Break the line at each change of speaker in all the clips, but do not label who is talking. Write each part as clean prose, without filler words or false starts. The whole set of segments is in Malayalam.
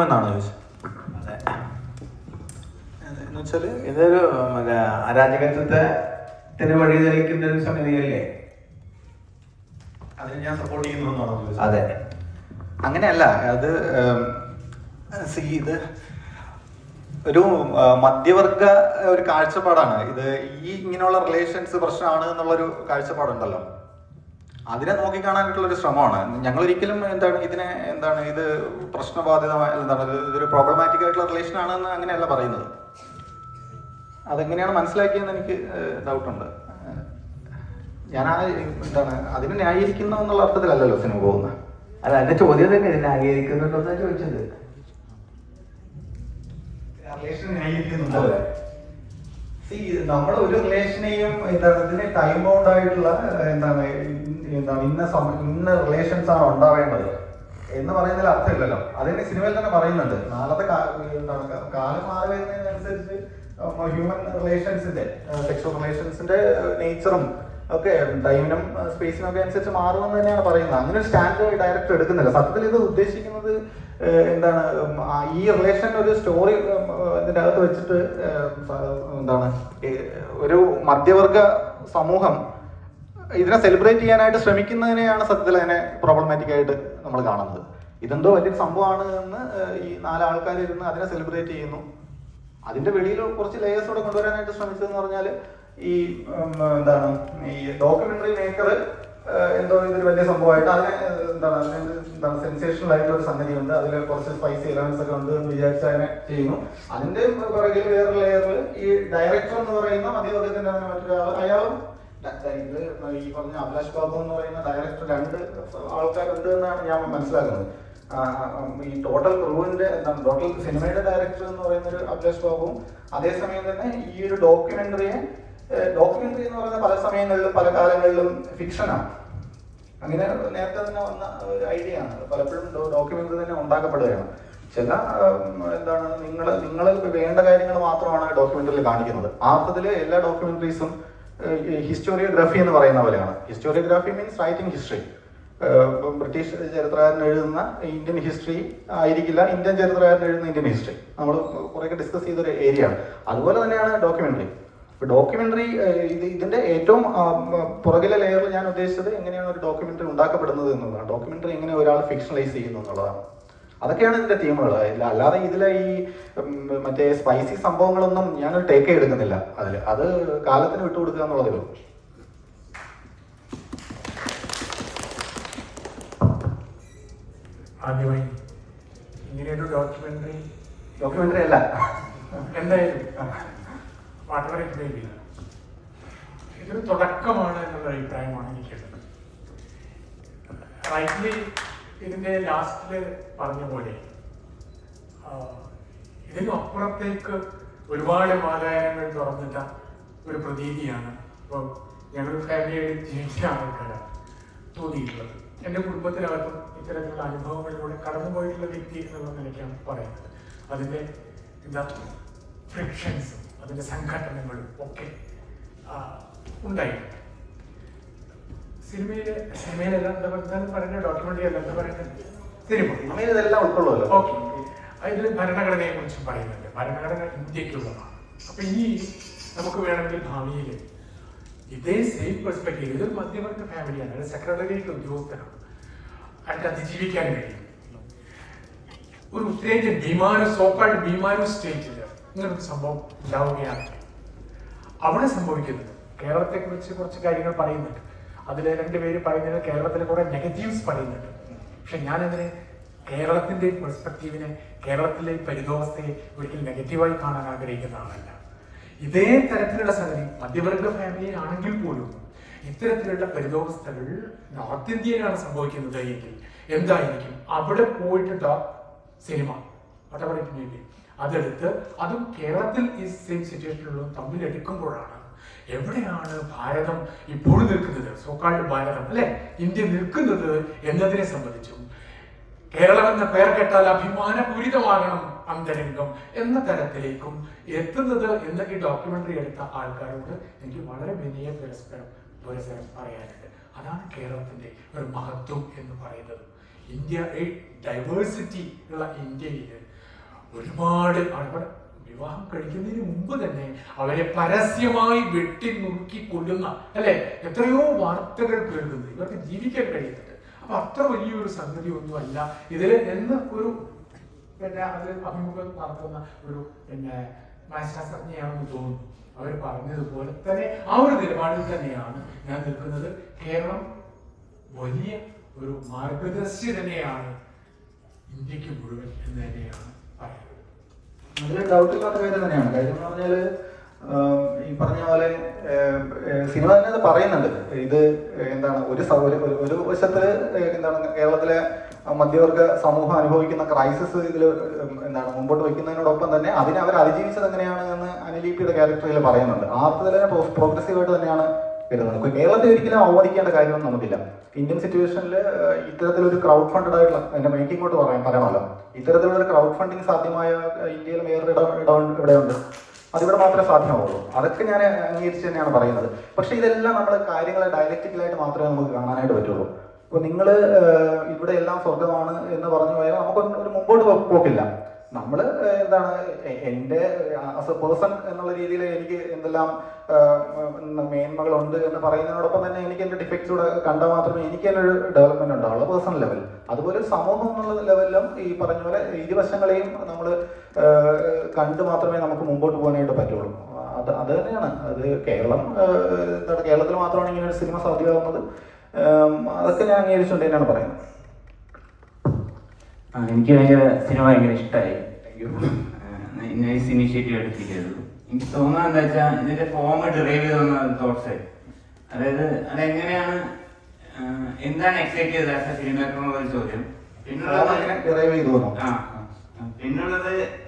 എന്നാണ് ചോദിച്ചത്. അതെ, എന്ന് വെച്ചാല് ഇതൊരു അരാജകത്വത്തിന് വഴി തെളിക്കുന്ന ഒരു സമിതിയല്ലേ, അതിന് ഞാൻ സപ്പോർട്ട് ചെയ്യുന്നു. അതെ, അങ്ങനെയല്ല. അത് ഇത് ഒരു മധ്യവർഗ ഒരു കാഴ്ചപ്പാടാണ്. ഇത് ഇങ്ങനെയുള്ള റിലേഷൻസ് പ്രശ്നമാണ് എന്നുള്ളൊരു കാഴ്ചപ്പാടുണ്ടല്ലോ, അതിനെ നോക്കിക്കാണാനായിട്ടുള്ളൊരു ശ്രമമാണ്. ഞങ്ങൾ ഒരിക്കലും ഇത് പ്രശ്നബാധിതമായ ഇതൊരു പ്രോബ്ലമാറ്റിക് ആയിട്ടുള്ള റിലേഷൻ ആണെന്ന് അങ്ങനെയല്ല പറയുന്നത്. അതെങ്ങനെയാണ് മനസ്സിലാക്കിയെന്ന് എനിക്ക് ഡൗട്ടുണ്ട്. ഞാൻ അതിനെ ന്യായീകരിക്കുന്നു എന്നുള്ള അർത്ഥത്തിലല്ലല്ലോ സിനിമ പോകുന്നത്.
അല്ല, എന്റെ ചോദ്യം തന്നെ ഇത് ന്യായീകരിക്കുന്നുണ്ടോന്നാ ചോദിച്ചത്.
നമ്മൾ ഒരു റിലേഷനെയും ഇതിന് ടൈം ബൗണ്ട് ആയിട്ടുള്ള ഇന്ന റിലേഷൻസ് ആണ് ഉണ്ടാവേണ്ടത് എന്ന് പറയുന്നതിൽ അർത്ഥമില്ലല്ലോ. അതിന് സിനിമയിൽ തന്നെ പറയുന്നുണ്ട്. നാളത്തെ കാലം മാറി വരുന്നതിനനുസരിച്ച് ഹ്യൂമൻ റിലേഷൻസിന്റെ സെക്ഷൽ റിലേഷൻസിന്റെ നേച്ചറും ഒക്കെ ടൈമിനും സ്പേസിനും ഒക്കെ അനുസരിച്ച് മാറുമെന്ന് തന്നെയാണ് പറയുന്നത്. അങ്ങനെ ഒരു സ്റ്റാൻഡ് ഡയറക്ടർ എടുക്കുന്നില്ല. സത്യത്തിൽ ഇത് ഉദ്ദേശിക്കുന്നത് ഈ റിലേഷൻ ഒരു സ്റ്റോറി ഇതിൻ്റെ അകത്ത് വെച്ചിട്ട് ഒരു മധ്യവർഗ സമൂഹം ഇതിനെ സെലിബ്രേറ്റ് ചെയ്യാനായിട്ട് ശ്രമിക്കുന്നതിനെയാണ് സത്യത്തിൽ അതിനെ പ്രോബ്ലമാറ്റിക് ആയിട്ട് നമ്മൾ കാണുന്നത്. ഇതെന്തോ വലിയൊരു സംഭവമാണ് എന്ന് ഈ 4 ആൾക്കാർ ഇരുന്ന് അതിനെ സെലിബ്രേറ്റ് ചെയ്യുന്നു. അതിന്റെ വെളിയിൽ കുറച്ച് ലേയേഴ്സോടെ കൊണ്ടുവരാനായിട്ട് ശ്രമിച്ചതെന്ന് പറഞ്ഞാൽ ഈ ഡോക്യുമെന്ററി മേക്കർ എന്തോ ഇതൊരു വലിയ സംഭവമായിട്ട് അതിനെ സെൻസേഷണൽ ആയിട്ടുള്ള ഒരു സംഗതിയുണ്ട്, അതിൽ കുറച്ച് സ്പൈസി എലമെന്റ്സ് ഒക്കെ ഉണ്ട് എന്ന് വിചാരിച്ച് അതിനെ ചെയ്യുന്നു. അതിന്റെ പുറകിൽ വേറെ ലെയറിൽ ഈ ഡയറക്ടർ എന്ന് പറയുന്ന മധ്യവർഗത്തിന്റെ മറ്റൊരാൾ, അയാളും ഈ പറഞ്ഞ അഭിലാഷ് ബാബു എന്ന് പറയുന്ന ഡയറക്ടർ 2 ആൾക്കാരുണ്ട് എന്നാണ് ഞാൻ മനസ്സിലാക്കുന്നത്. ഈ ടോട്ടൽ ക്രൂവിന്റെ ടോട്ടൽ സിനിമയുടെ ഡയറക്ടർ എന്ന് പറയുന്ന ഒരു അഭിലാഷ് ബാബുവും അതേസമയം തന്നെ ഈ ഒരു ഡോക്യുമെന്ററി എന്ന് പറയുന്ന പല സമയങ്ങളിലും പല കാലങ്ങളിലും ഫിക്ഷനാണ്. അങ്ങനെ നേരത്തെ തന്നെ വന്ന ഒരു ഐഡിയ ആണ്. പലപ്പോഴും ഡോക്യുമെന്ററി തന്നെ ഉണ്ടാക്കപ്പെടുകയാണ്. ചില നിങ്ങൾ വേണ്ട കാര്യങ്ങൾ മാത്രമാണ് ഡോക്യുമെന്ററിയിൽ കാണിക്കുന്നത്. അർത്ഥത്തിൽ എല്ലാ ഡോക്യുമെന്ററീസും ഹിസ്റ്റോറിയോഗ്രാഫി എന്ന് പറയുന്ന പോലെയാണ്. Historiography means writing history. British ചരിത്രകാരൻ എഴുതുന്ന ഇന്ത്യൻ ഹിസ്റ്ററി ആയിരിക്കില്ല ഇന്ത്യൻ ചരിത്രകാരൻ എഴുതുന്ന ഇന്ത്യൻ ഹിസ്റ്ററി. നമ്മൾ കുറേയൊക്കെ ഡിസ്കസ് ചെയ്തൊരു ഏരിയ ആണ്. അതുപോലെ തന്നെയാണ് ഡോക്യുമെന്ററി. ഡോക്യുമെന്ററി ഇതിന്റെ ഏറ്റവും പുറകിലെ ലെയറിൽ ഞാൻ ഉദ്ദേശിച്ചത് എങ്ങനെയാണ് ഒരു ഡോക്യുമെന്ററി ഉണ്ടാക്കപ്പെടുന്നത് എന്നുള്ളതാണ്. ഡോക്യുമെന്ററി എങ്ങനെ ഒരാൾ ഫിക്ഷണലൈസ് ചെയ്യുന്നു എന്നുള്ളതാണ്. അതൊക്കെയാണ് ഇതിന്റെ തീമുകൾ. അല്ലാതെ ഇതിലെ ഈ മറ്റേ സ്പൈസി സംഭവങ്ങളൊന്നും ഞാനൊരു ടേക്കേ എടുക്കുന്നില്ല. അത് കാലത്തിന് വിട്ടുകൊടുക്കുക എന്നുള്ളതേ ഉള്ളൂ.
ആദ്യമായി ഇങ്ങനെയൊരു
ഡോക്യുമെന്ററി അല്ല,
എന്തായാലും വാട്ടവർ ഇറ്റ് മേ ബി, ഇതൊരു തുടക്കമാണ് എന്നുള്ള അഭിപ്രായമാണ് എനിക്കുള്ളത്. റൈറ്റ്ലി ഇതിന്റെ ലാസ്റ്റില് പറഞ്ഞ പോലെ ഇതിനും അപ്പുറത്തേക്ക് ഒരുപാട് വാതായനങ്ങൾ തുറന്നിട്ട ഒരു പ്രതീതിയാണ് ഇപ്പോൾ ഞങ്ങളുടെ ഫാമിലിയായിട്ട് ജീവിച്ച ആൾക്കാരാണ് തോന്നിയിട്ടുള്ളത്. എൻ്റെ കുടുംബത്തിനകത്തും ഇത്തരത്തിലുള്ള അനുഭവങ്ങളിലൂടെ കടന്നുപോയിട്ടുള്ള വ്യക്തി എന്നുള്ള നിലയ്ക്കാണ് പറയുന്നത്. അതിൻ്റെ ഫ്രിക്ഷൻസും അതിൻ്റെ സംഘടനകളും ഒക്കെ ഉണ്ടായിട്ടുണ്ട്. സിനിമയിലെല്ലാം എന്താ പറയുന്നത്, ഡോക്യുമെന്ററി അല്ല എന്താ പറയുന്നത്, സിനിമ ഇതെല്ലാം ഉൾക്കൊള്ളുമല്ലോ. ഓക്കെ, അതിൽ ഭരണഘടനയെ കുറിച്ച് പറയുന്നുണ്ട്. ഭരണഘടന ഇന്ത്യക്കുള്ളതാണ്. അപ്പൊ ഇനി നമുക്ക് വേണമെങ്കിൽ ഭാവിയിൽ ഇതേ സെയിം പെർസ്പെക്റ്റീവ്, ഇതൊരു മധ്യവർഗ ഫാമിലിയാണ്, ഒരു സെക്രട്ടേറിയറ്റ് ഉദ്യോഗസ്ഥനാണ്, അയാൾക്ക് അതിജീവിക്കാൻ കഴിയും. ഒരു ഉത്തരേന്ത്യൻ ഭീമാരു സ്റ്റേറ്റിൽ ഇങ്ങനൊരു സംഭവം ഉണ്ടാവുകയാണെങ്കിൽ അവിടെ സംഭവിക്കുന്നത്, കേരളത്തെ കുറിച്ച് കുറച്ച് കാര്യങ്ങൾ പറയുന്നുണ്ട്. അതിൽ 2 പേര് പറയുന്നത് കേരളത്തിലെ കുറെ നെഗറ്റീവ്സ് പറയുന്നുണ്ട്. പക്ഷെ ഞാനതിനെ കേരളത്തിന്റെ പെർസ്പെക്റ്റീവിനെ, കേരളത്തിലെ പരിതോവസ്ഥയെ ഒരിക്കലും നെഗറ്റീവായി കാണാൻ ആഗ്രഹിക്കുന്ന ആളല്ല. ഇതേ തരത്തിലുള്ള സംഗതി മധ്യവർഗ ഫാമിലി ആണെങ്കിൽ പോലും ഇത്തരത്തിലുള്ള പരിതോവസ്ഥകൾ നോർത്ത് ഇന്ത്യയിലാണ് സംഭവിക്കുന്നത് എങ്കിൽ എന്തായിരിക്കും അവിടെ പോയിട്ട് സിനിമ അതെടുത്ത് അതും കേരളത്തിൽ ഈ സെയിം സിറ്റുവേഷനിലുള്ളതും തമ്മിലെടുക്കുമ്പോഴാണ് എവിടെയാണ് ഭാരതം ഇപ്പോൾ നിൽക്കുന്നത്, സോക്കാൾഡ് ഭാരതം അല്ലെ, ഇന്ത്യ നിൽക്കുന്നത് എന്നതിനെ സംബന്ധിച്ചും കേരളം എന്ന പേർ കേട്ടാൽ അഭിമാനപൂരിതമാകണം അന്തരംഗം എന്ന തരത്തിലേക്കും എത്തുന്നത് എന്ന് ഈ ഡോക്യുമെന്ററി എടുത്ത ആൾക്കാരോട് എനിക്ക് വളരെ വിനയ പുരസ്സരം പറയാനുണ്ട്. അതാണ് കേരളത്തിന്റെ ഒരു മഹത്വം എന്ന് പറയുന്നത്. ഇന്ത്യ ഡൈവേഴ്സിറ്റി ഉള്ള ഇന്ത്യയിൽ ഒരുപാട് ആളുകൾ വിവാഹം കഴിക്കുന്നതിന് മുമ്പ് തന്നെ അവരെ പരസ്യമായി വെട്ടി നുറുക്കി കൊല്ലുന്ന അല്ലെ എത്രയോ വാർത്തകൾ കേൾക്കുന്നത്, ഇവർക്ക് ജീവിക്കാൻ കഴിയുന്നുണ്ട്. അപ്പൊ അത്ര വലിയൊരു സംഗതി ഒന്നുമല്ല ഇതിൽ എന്ന് ഒരു അതിൽ അഭിമുഖം നടത്തുന്ന ഒരു മനഃശാസ്ത്രജ്ഞയാണെന്ന് തോന്നുന്നു. അവർ പറഞ്ഞതുപോലെ തന്നെ ആ ഒരു നിലപാടിൽ തന്നെയാണ് ഞാൻ നിൽക്കുന്നത്. കേരളം വലിയ ഒരു മാർഗദർശി തന്നെയാണ് ഇന്ത്യക്ക് മുഴുവൻ എന്ന് തന്നെയാണ് പറയുന്നത്.
അതിൽ ഡൗട്ടില്ലാത്ത കാര്യം തന്നെയാണ്. കാര്യം എന്ന് പറഞ്ഞാല് ഈ പറഞ്ഞ പോലെ സിനിമ തന്നെ അത് പറയുന്നുണ്ട്. ഇത് എന്താണ് ഒരു വശത്ത് എന്താണ് കേരളത്തിലെ മധ്യവർഗ സമൂഹം അനുഭവിക്കുന്ന ക്രൈസിസ് ഇതിൽ എന്താണ് മുമ്പോട്ട് വയ്ക്കുന്നതിനോടൊപ്പം തന്നെ അതിനെ അവർ അതിജീവിച്ചത് എങ്ങനെയാണ് എന്ന് അനിലിപിയുടെ ക്യാരക്ടറിൽ പറയുന്നുണ്ട്. ആ അർത്ഥത്തിൽ തന്നെ പ്രോഗ്രസീവായിട്ട് തന്നെയാണ് വരുന്നത്. കേരളത്തിൽ ഒരിക്കലും അവഗണിക്കേണ്ട കാര്യമൊന്നും നമുക്കില്ല. ഇന്ത്യൻ സിറ്റുവേഷനിൽ ഇത്തരത്തിലൊരു ക്രൗഡ് ഫണ്ടഡ് ആയിട്ടുള്ള എൻ്റെ മേക്കിങ്ങോട്ട് പറയണമല്ലോ, ഇത്തരത്തിലുള്ള ഒരു ക്രൗഡ് ഫണ്ടിങ് സാധ്യമായ ഇന്ത്യയിൽ വേറൊരു ഇവിടെയുണ്ട്. അതിവിടെ മാത്രമേ സാധ്യമാവുള്ളൂ. അതൊക്കെ ഞാൻ അംഗീകരിച്ച് തന്നെയാണ് പറയുന്നത്. പക്ഷെ ഇതെല്ലാം നമ്മൾ കാര്യങ്ങളെ ഡയലക്റ്റിക്കലായിട്ട് മാത്രമേ നമുക്ക് കാണാനായിട്ട് പറ്റുള്ളൂ. ഇപ്പോൾ നിങ്ങൾ ഇവിടെ എല്ലാം സ്വർഗമാണ് എന്ന് പറഞ്ഞു പോയാൽ നമുക്കൊരു മുമ്പോട്ട് പോക്കില്ല. നമ്മൾ എന്താണ് എൻ്റെ ആസ് എ പേഴ്സൺ എന്നുള്ള രീതിയിൽ എനിക്ക് എന്തെല്ലാം മേന്മകളുണ്ട് എന്ന് പറയുന്നതിനോടൊപ്പം തന്നെ എനിക്ക് എൻ്റെ ഡിഫക്ട്സ് കൂടെ കണ്ടാൽ മാത്രമേ എനിക്ക് തന്നെ ഒരു ഡെവലപ്മെന്റ് ഉണ്ടാവുള്ളൂ പേഴ്സണൽ ലെവൽ. അതുപോലെ ഒരു സമൂഹം എന്നുള്ള ലെവലിലും ഈ പറഞ്ഞ പോലെ ഇരുവശങ്ങളെയും നമ്മൾ കണ്ട് മാത്രമേ നമുക്ക് മുമ്പോട്ട് പോകാനായിട്ട് പറ്റുള്ളൂ. അത് തന്നെയാണ്. അത് എന്താണ് കേരളത്തിൽ മാത്രമാണ് ഇങ്ങനെ ഒരു സിനിമ സാധ്യമാകുന്നത്. അതൊക്കെ ഞാൻ അംഗീകരിച്ചുകൊണ്ട് തന്നെയാണ് പറയുന്നത്.
എനിക്ക് ഭയങ്കര സിനിമ ഭയങ്കര ഇഷ്ടമായി. നൈസ് ഇനിഷ്യേറ്റീവ് എടുത്തിരിക്കുന്നത്. എനിക്ക് തോന്നുന്നത് എന്താ വെച്ചാൽ ഇതിന്റെ ഫോം ഡെറൈവ് ചെയ്ത് വന്ന തോട്ട്സ്. അതായത് അതെങ്ങനെയാണ് എന്താണ് എക്സൈറ്റ് ചെയ്തത് ആസ് എ ഫിലിം മേക്കർ എന്നുള്ള ചോദ്യം. പിന്നുള്ളത്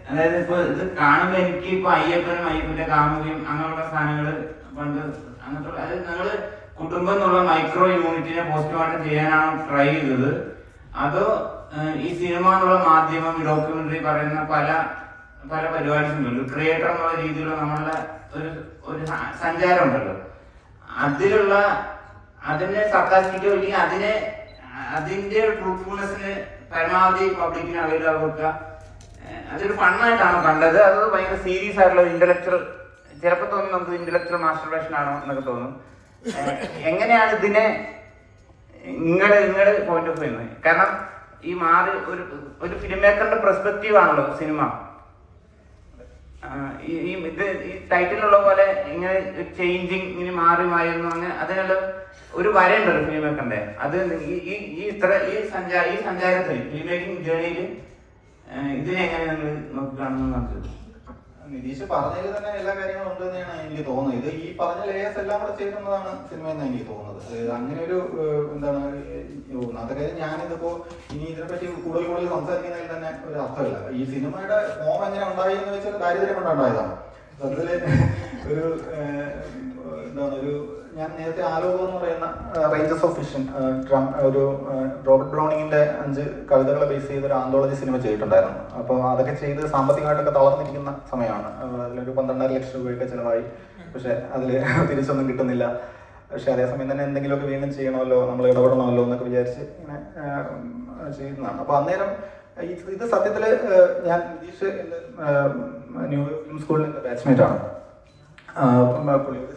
അതായത് ഇപ്പൊ ഇത് കാണുമ്പോ എനിക്ക് ഇപ്പൊ അയ്യപ്പന്റെ കാമുകയും അങ്ങനെയുള്ള സാധനങ്ങള് പണ്ട് അങ്ങനത്തെ അതായത് നിങ്ങള് കുടുംബം എന്നുള്ള മൈക്രോ യൂണിറ്റിനെ പോസ്റ്റ്മോർട്ടം ചെയ്യാനാണ് ട്രൈ ചെയ്തത്, അതോ ഈ സിനിമ എന്നുള്ള മാധ്യമം ഡോക്യുമെന്ററി പറയുന്ന പല പല പരിപാടീസ് ഉണ്ടല്ലോ, ക്രിയേറ്റർ എന്നുള്ള രീതിയിലുള്ള നമ്മളുടെ ഒരു സഞ്ചാരം ഉണ്ടല്ലോ, അതിനെ സർക്കാസ്റ്റിക്കോ അല്ലെങ്കിൽ അതിന്റെ ട്രൂത്ത്ഫുൾനെസ്സിന് പരമാവധി പബ്ലിക്കിന് അവൈലബിൾ ആക്കുക. അതൊരു ഫണ്ണായിട്ടാണോ കണ്ടത്, അത് ഭയങ്കര സീരിയസ് ആയിട്ടുള്ള ഇന്റലക്ച്വൽ, ചിലപ്പോൾ തോന്നുന്നു നമുക്ക് ഇന്റലക്ച്വൽ മാസ്റ്റർബേഷൻ ആണോ എന്നൊക്കെ തോന്നും. എങ്ങനെയാണ് ഇതിനെ നിങ്ങളുടെ പോയിന്റ് ഓഫ് വ്യൂ? കാരണം ഈ മാറി ഒരു ഫിലിം മേക്കറിന്റെ പെർസ്പെക്റ്റീവ് ആണല്ലോ സിനിമ. ഈ ടൈറ്റിലുള്ള പോലെ ഇങ്ങനെ ചേഞ്ചിങ് ഇങ്ങനെ മാറി മാറുന്നു, അങ്ങനെ അതിനുള്ള ഒരു വരയുണ്ടല്ലോ ഫിലിം മേക്കറിന്റെ. അത് ഈ സഞ്ചാരത്തിൽ ഫിലിം മേക്കിംഗ് ജേർണിയിൽ ഇതിനെ എങ്ങനെ നിങ്ങൾ നോക്കി കാണുന്നു?
നിതീഷ് പറഞ്ഞതിൽ തന്നെ എല്ലാ കാര്യങ്ങളും ഉണ്ട് തന്നെയാണ് എനിക്ക് തോന്നുന്നത്. ഇത് ഈ പറഞ്ഞ ലേയേഴ്സ് എല്ലാം കൂടെ ചേരുന്നതാണ് സിനിമ എന്നാണ് എനിക്ക് തോന്നുന്നത്. അങ്ങനെ ഒരു എന്താണ് അതൊക്കെ ഞാനിതിപ്പോ ഇനി ഇതിനെപ്പറ്റി കൂടുതൽ സംസാരിക്കുന്നതിൽ തന്നെ ഒരു അർത്ഥമില്ല. ഈ സിനിമയുടെ ഫോം എങ്ങനെ ഉണ്ടായി എന്ന് വെച്ചാൽ ദാരിദ്ര്യം കൊണ്ടുണ്ടായതാണ്. അതില് ഒരു എന്താണ് ഞാൻ നേരത്തെ ആലോകം എന്ന് പറയുന്ന റേഞ്ചസ് ഓഫ് വിഷൻ ഒരു റോബർട്ട് ബ്രൗണിങ്ങിന്റെ 5 കവിതകളെ ബേസ് ചെയ്ത് ഒരു ആന്തോളജി സിനിമ ചെയ്തിട്ടുണ്ടായിരുന്നു. അപ്പോൾ അതൊക്കെ ചെയ്ത് സാമ്പത്തികമായിട്ടൊക്കെ തളർന്നിരിക്കുന്ന സമയമാണ്. അതിലൊരു 12.5 ലക്ഷം രൂപയൊക്കെ ചിലവായി. പക്ഷെ അതിൽ തിരിച്ചൊന്നും കിട്ടുന്നില്ല. പക്ഷെ അതേസമയം തന്നെ എന്തെങ്കിലുമൊക്കെ വീണ്ടും ചെയ്യണമല്ലോ, നമ്മൾ ഇടപെടണമല്ലോ എന്നൊക്കെ വിചാരിച്ച് ഇങ്ങനെ ചെയ്യുന്നതാണ്. അപ്പോൾ അന്നേരം ഇത് സത്യത്തില് ഞാൻ നിതീഷ് ന്യൂ ഫിലിം സ്കൂളിൽ ബാച്ച്മേറ്റ് ആണ്.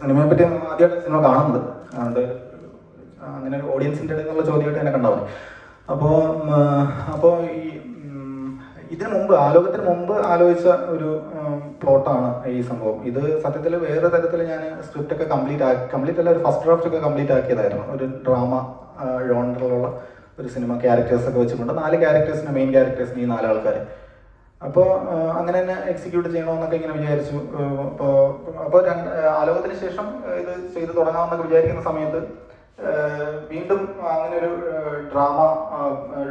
സിനിമയെ പറ്റി ആദ്യമായിട്ട് സിനിമ കാണുന്നത്, അതുകൊണ്ട് അങ്ങനെ ഒരു ഓഡിയൻസിൻ്റെ ഇടയിൽ നിന്നുള്ള ചോദ്യമായിട്ട് എന്നെ കണ്ടാൽ മതി. അപ്പോൾ ഇതിനു മുമ്പ് ആലോകത്തിന് മുമ്പ് ആലോചിച്ച ഒരു പ്ലോട്ടാണ് ഈ സംഭവം. ഇത് സത്യത്തിൽ വേറെ തരത്തിൽ ഞാൻ സ്ക്രിപ്റ്റ് ഒക്കെ കംപ്ലീറ്റ് അല്ല, ഒരു ഫസ്റ്റ് ഡ്രാഫ്റ്റ് ഒക്കെ കംപ്ലീറ്റ് ആക്കിയതായിരുന്നു. ഒരു ഡ്രാമ ജോണറിലുള്ള ഒരു സിനിമ, ക്യാരക്ടേഴ്സ് ഒക്കെ വെച്ചുകൊണ്ട് 4 ക്യാരക്ടേഴ്സിന്, മെയിൻ ക്യാരക്ടേഴ്സിന് ഈ 4 ആൾക്കാർ. അപ്പോൾ അങ്ങനെ തന്നെ എക്സിക്യൂട്ട് ചെയ്യണമെന്നൊക്കെ ഇങ്ങനെ വിചാരിച്ചു. അപ്പോൾ ആലോകത്തിന് ശേഷം ഇത് ചെയ്ത് തുടങ്ങാമെന്നൊക്കെ വിചാരിക്കുന്ന സമയത്ത് വീണ്ടും അങ്ങനെ ഒരു ഡ്രാമ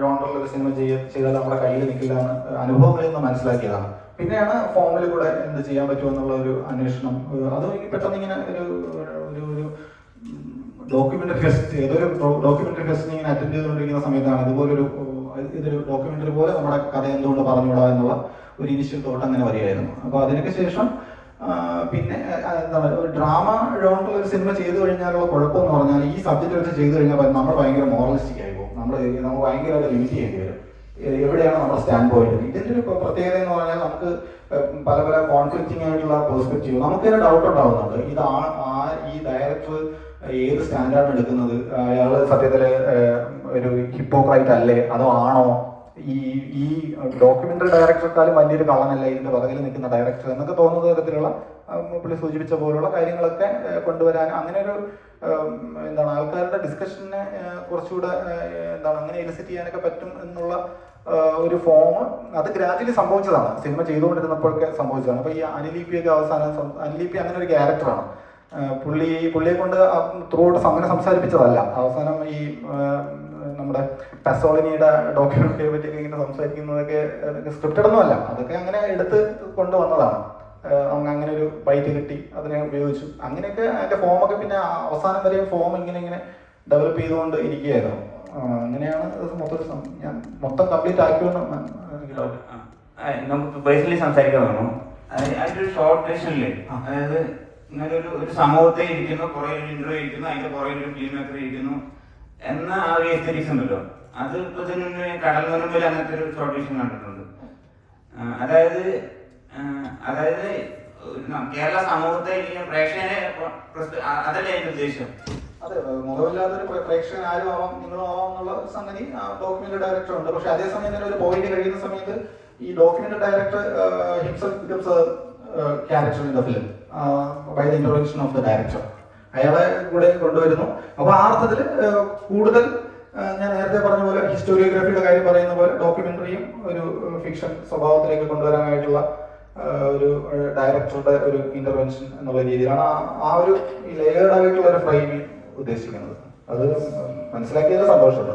ജോണറിലൊരു സിനിമ ചെയ്താൽ നമ്മുടെ കയ്യിൽ നിൽക്കില്ല എന്ന് അനുഭവങ്ങളിൽ നിന്ന് മനസ്സിലാക്കിയതാണ്. പിന്നെയാണ് ഫോമിൽ കൂടെ എന്ത് ചെയ്യാൻ പറ്റുമെന്നുള്ള ഒരു അന്വേഷണം. അത് പെട്ടെന്ന് ഇങ്ങനെ ഒരു ഡോക്യുമെന്ററി ഫെസ്റ്റ്, ഏതൊരു ഡോക്യുമെന്ററി ഫെസ്റ്റിന് ഇങ്ങനെ അറ്റൻഡ് ചെയ്തുകൊണ്ടിരിക്കുന്ന സമയത്താണ് ഇതൊരു ഡോക്യുമെന്ററി പോലെ നമ്മുടെ കഥ എന്തുകൊണ്ട് പറഞ്ഞുകൂടാ എന്നുള്ള ഒരു ഇനിഷ്യൽ തോട്ട് അങ്ങനെ വരികയായിരുന്നു. അപ്പോൾ അതിനൊക്കെ ശേഷം പിന്നെ എന്താണ് ഒരു ഡ്രാമ ജോണറിൽ ഒരു സിനിമ ചെയ്തു കഴിഞ്ഞാലുള്ള കുഴപ്പമെന്ന് പറഞ്ഞാൽ ഈ സബ്ജക്റ്റ് വെച്ച് ചെയ്തു കഴിഞ്ഞാൽ നമ്മൾ ഭയങ്കര മോറലിസ്റ്റിക് ആയി പോകും. നമ്മൾ ഭയങ്കരമായിട്ട് ലിമിറ്റ് ചെയ്യേണ്ടി വരും. എവിടെയാണ് നമ്മുടെ സ്റ്റാൻഡ് പോയിന്റ്. ഇതിൻ്റെ ഒരു പ്രത്യേകത എന്ന് പറഞ്ഞാൽ നമുക്ക് പല പല കോൺഫ്ലിക്റ്റിംഗ് ആയിട്ടുള്ള പെർസ്പെക്റ്റീവ് നമുക്ക് തന്നെ ഡൗട്ട് ഉണ്ടാവുന്നുണ്ട്. ഈ ഡയറക്ടർ ഏത് സ്റ്റാൻഡാണ് എടുക്കുന്നത്, അയാൾ സത്യത്തിൽ ഒരു ഹിപ്പോക്രൈറ്റ് അല്ലേ, അതോ ആണോ, ഈ ഡോക്യുമെന്ററി ഡയറക്ടറെക്കാളും വലിയൊരു കള്ളനല്ലേ ഇതിന്റെ പുറകിൽ നിൽക്കുന്ന ഡയറക്ടർ എന്നൊക്കെ തോന്നുന്ന തരത്തിലുള്ള പുള്ളി സൂചിപ്പിച്ച പോലുള്ള കാര്യങ്ങളൊക്കെ കൊണ്ടുവരാൻ, അങ്ങനെ ഒരു എന്താണ് ആൾക്കാരുടെ ഡിസ്കഷനെ കുറച്ചുകൂടെ എന്താണ് അങ്ങനെ എലിസിറ്റ് ചെയ്യാനൊക്കെ പറ്റും എന്നുള്ള ഒരു ഫോം അത് ഗ്രാജുവലി സംഭവിച്ചതാണ്. സിനിമ ചെയ്തുകൊണ്ടിരുന്നപ്പോഴൊക്കെ സംഭവിച്ചതാണ്. അപ്പോൾ ഈ അനിലിപിയൊക്കെ അവസാനം അനിലിപി അങ്ങനെ ഒരു ക്യാരക്ടറാണ്. പുള്ളിയെ കൊണ്ട് ത്രൂ ഔട്ട് അങ്ങനെ സംസാരിപ്പിച്ചതല്ല. അവസാനം ഈ നമ്മുടെ പസോളിനിയുടെ ഡോക്യുമെന്ററിയെ പറ്റിയൊക്കെ ഇങ്ങനെ സംസാരിക്കുന്നതൊക്കെ സ്ക്രിപ്റ്റഡ് ഒന്നും അല്ല, അതൊക്കെ അങ്ങനെ എടുത്ത് കൊണ്ടുവന്നതാണ്. അങ്ങനെ ഒരു ബൈറ്റ് കിട്ടി, അതിനെ ഉപയോഗിച്ചു. അങ്ങനെയൊക്കെ അതിന്റെ ഫോമൊക്കെ പിന്നെ അവസാനം വരെ ഫോം ഇങ്ങനെ ഡെവലപ്പ് ചെയ്തുകൊണ്ട് ഇരിക്കുകയായിരുന്നു. അങ്ങനെയാണ് ഞാൻ മൊത്തം കംപ്ലീറ്റ് ആക്കിയോന്ന്
നമുക്ക് പേഴ്സണലി സംസാരിക്കാൻ തോന്നുന്നു. അതിന്റെ ഒരു ഷോർട്ട് വേർഷനില്ലേ, അതായത് ഇങ്ങനെ ഒരു സമൂഹത്തെ ഇരിക്കുന്നു, കുറെ ഒരു ഇന്റർവ്യൂ ഇരിക്കുന്നു, അതിന്റെ പുറകിൽ ഒരു ഫിലിം മേക്കർ ഇരിക്കുന്നു എന്ന ആ ഒരു എസ്തറ്റിക്സ് ഉണ്ടല്ലോ, അത് ഇപ്പൊ തന്നെ കടൽ മുൻപിൽ അങ്ങനത്തെ ഒരു ഷോർട്ട് വേർഷൻ കണ്ടിട്ടുണ്ട്. അതായത് കേരള സമൂഹത്തെ പ്രേക്ഷകനെ അതല്ലേ അതിന്റെ ഉദ്ദേശം.
അതെ, മുഖമില്ലാത്തൊരു പ്രേക്ഷകൻ ആരും ആവാം, നിങ്ങളും ആവാം എന്നുള്ള സംഗതി ഡോക്യുമെന്ററി ഡയറക്ടർ ഉണ്ട്. പക്ഷെ അതേസമയം തന്നെ ഒരു പോയിന്റ് കഴിയുന്ന സമയത്ത് ഈ documentary director himself becomes a character in the film by the intervention of the director. അയാളെ കൂടെ കൊണ്ടുവരുന്നു. അപ്പൊ ആ അർത്ഥത്തിൽ കൂടുതൽ ഞാൻ നേരത്തെ പറഞ്ഞ പോലെ ഹിസ്റ്റോറിയോഗ്രാഫിയുടെ കാര്യം പറയുന്ന പോലെ ഡോക്യുമെന്ററിയും ഒരു ഫിക്ഷൻ സ്വഭാവത്തിലേക്ക് കൊണ്ടുവരാനായിട്ടുള്ള ഒരു ഡയറക്ടറുടെ ഒരു ഇന്റർവെൻഷൻ എന്നുള്ള രീതിയിലാണ് ആ ഒരു ലെയേർഡ് ആയിട്ടുള്ള ഒരു ഫ്രെയിമിംഗ് ഉദ്ദേശിക്കുന്നത്. അത് മനസ്സിലാക്കിയതിൽ സന്തോഷമുണ്ട്.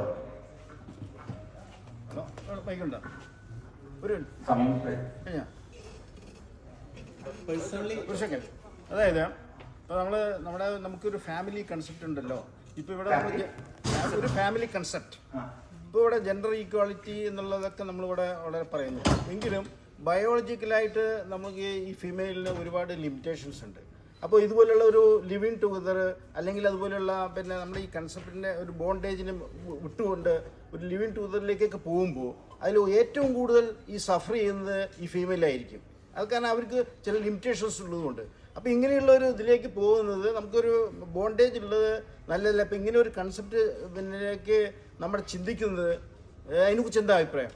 അതായത് ഇപ്പോൾ നമുക്കൊരു ഫാമിലി കൺസെപ്റ്റ് ഉണ്ടല്ലോ. ഇപ്പോൾ ഇവിടെ ഒരു ഫാമിലി കൺസെപ്റ്റ്, ഇപ്പോൾ ഇവിടെ ജെൻഡർ ഈക്വാളിറ്റി എന്നുള്ളതൊക്കെ നമ്മളിവിടെ വളരെ പറയുന്നു. എങ്കിലും ബയോളജിക്കലായിട്ട് നമുക്ക് ഈ ഫീമെയിലിന് ഒരുപാട് ലിമിറ്റേഷൻസ് ഉണ്ട്. അപ്പോൾ ഇതുപോലുള്ള ഒരു ലിവിങ് ടുഗദർ അല്ലെങ്കിൽ അതുപോലെയുള്ള പിന്നെ നമ്മുടെ ഈ കൺസെപ്റ്റിൻ്റെ ഒരു ബോണ്ടേജിന് വിട്ടുകൊണ്ട് ഒരു ലിവിങ് ടുഗദറിലേക്കൊക്കെ പോകുമ്പോൾ അതിൽ ഏറ്റവും കൂടുതൽ ഈ സഫർ ചെയ്യുന്നത് ഈ ഫീമെയിലായിരിക്കും. അത് കാരണം അവർക്ക് ചില ലിമിറ്റേഷൻസ് ഉള്ളതുകൊണ്ട്. അപ്പോൾ ഇങ്ങനെയുള്ള ഒരു ഇതിലേക്ക് പോകുന്നത് നമുക്കൊരു ബോണ്ടേജ് ഉള്ളത് നല്ലതല്ല. അപ്പോൾ ഇങ്ങനെ ഒരു കൺസെപ്റ്റ് പിന്നിലേക്ക് നമ്മൾ ചിന്തിക്കുന്നത് അതിനെക്കുറിച്ച് എന്താ അഭിപ്രായം?